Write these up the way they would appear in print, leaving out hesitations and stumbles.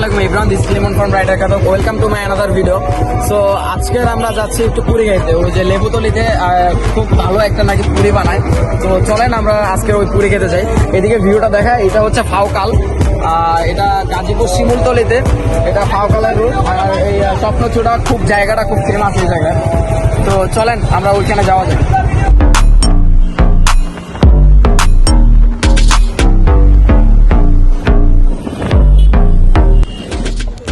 আলাইকুম Ibrahim, this Limon from rider Cuttack. Welcome to my another video. So আজকে আমরা যাচ্ছি একটু পুরি খাইতে, ওই যে লেবুতলিতে খুব ভালো একটা নাকি পুরি বানায়। তো চলেন আমরা আজকে ওই পুরি খেতে যাই। এদিকে ভিউটা দেখা, এটা হচ্ছে ফাউকাল, এটা গাজীপুর শিমুলতলিতে, এটা ফাউকালের রুট। আর এই স্বপ্নচূড়া খুব জায়গাটা খুব ফেমাস এই জায়গায়। তো চলেন আমরা ওইখানে যাওয়া যায়।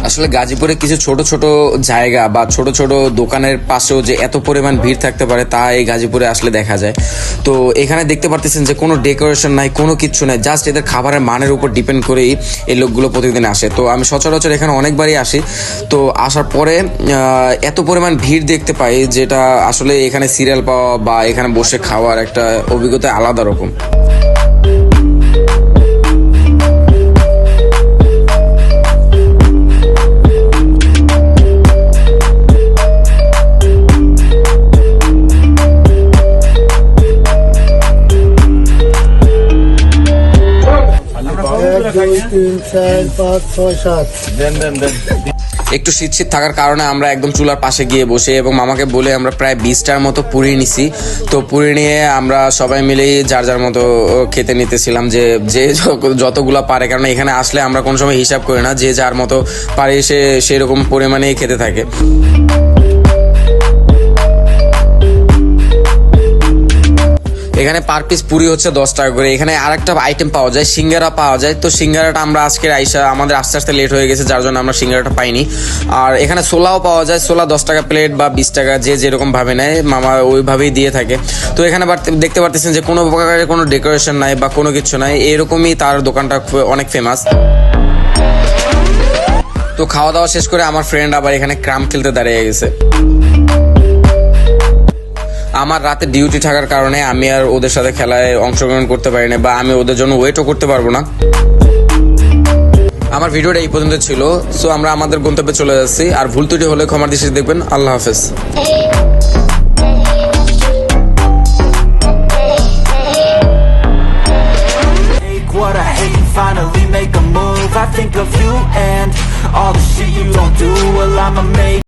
আসলে গাজীপুরে কিছু ছোট ছোট জায়গা বা ছোট ছোট দোকানের পাশেও যে এত পরিমাণ ভিড় থাকতে পারে তা এই গাজীপুরে আসলে দেখা যায়। তো এখানে দেখতে পারতেছেন যে কোনো ডেকোরেশন নাই, কোনো কিচ্ছু নাই, জাস্ট এদের খাবারের মানের উপর ডিপেন্ড করেই এই লোকগুলো প্রতিদিন আসে। তো আমি সচরাচর এখানে অনেকবারই আসি। তো আসার পরে এত পরিমাণ ভিড় দেখতে পাই, যেটা আসলে এখানে সিরিয়াল পাওয়া বা এখানে বসে খাওয়ার একটা অভিজ্ঞতা আলাদা রকম। একটু শীত শীত থাকার কারণে আমরা একদম চুলার পাশে গিয়ে বসে এবং মামাকে বলে আমরা প্রায় 20টার মতো পুরি নিছি। তো পুরি নিয়ে আমরা সবাই মিলেই যার যার মতো খেতে নিতেছিলাম, যে যে যতগুলা পারে, কারণ এখানে আসলে আমরা কোনো সময় হিসাব করি না, যে যার মতো পারে সে সেরকম পরিমাণেই খেতে থাকে। এখানে পার পিস পুরি হচ্ছে 10 টাকা করে। এখানে আরেকটা আইটেম পাওয়া যায়, সিঙ্গারা পাওয়া যায়। তো সিঙ্গারাটা আমরা আজকের আমাদের আস্তে আস্তে লেট হয়ে গেছে, যার জন্য আমরা সিঙ্গারাটা পাইনি। আর এখানে ছোলাও পাওয়া যায়, ছোলা 10 টাকা প্লেট বা 20 টাকা, যে যেরকম ভাবে নেয় মামা ওইভাবেই দিয়ে থাকে। তো এখানে দেখতে পারতেছেন যে কোনো প্রকারের কোনো ডেকোরেশন নাই বা কোনো কিছু নাই, এরকমই তার দোকানটা অনেক ফেমাস। তো খাওয়া দাওয়া শেষ করে আমার ফ্রেন্ড আবার এখানে ক্রাম খেলতে দাঁড়িয়ে গেছে। আমার রাতে ডিউটি থাকার কারণে আমি আর ওদের সাথে খেলায় অংশগ্রহণ করতে পারি না, বা আমি ওদের জন্য ওয়েটও করতে পারবো না। আমার ভিডিওটা এই পর্যন্ত ছিল। সো আমরা আমাদের গন্তব্যে চলে যাচ্ছি। আর ভুল ত্রুটি হলে ক্ষমার দৃষ্টিতে দেখবেন। আল্লাহ হাফেজ। What I hate and finally make a move. I think of you and all the shit you don't do. Well, I'ma make